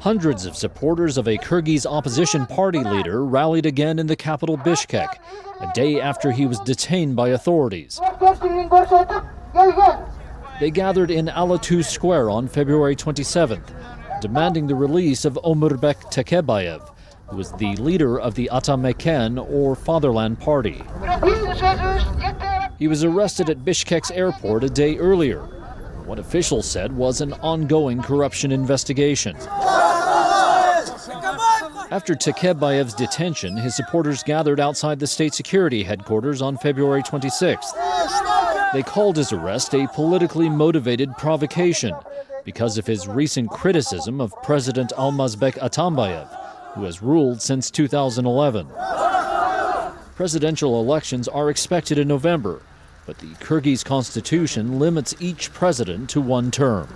Hundreds of supporters of a Kyrgyz opposition party leader rallied again in the capital Bishkek, a day after he was detained by authorities. They gathered in Alatu Square on February 27th, demanding the release of Omurbek Tekebayev, who was the leader of the Ata Makon or Fatherland Party. He was arrested at Bishkek's airport a day earlier. What officials said was an ongoing corruption investigation. After Tekebayev's detention, his supporters gathered outside the state security headquarters on February 26th. They called his arrest a politically motivated provocation because of his recent criticism of President Almazbek Atambayev, who has ruled since 2011. Presidential elections are expected in November, but the Kyrgyz constitution limits each president to one term.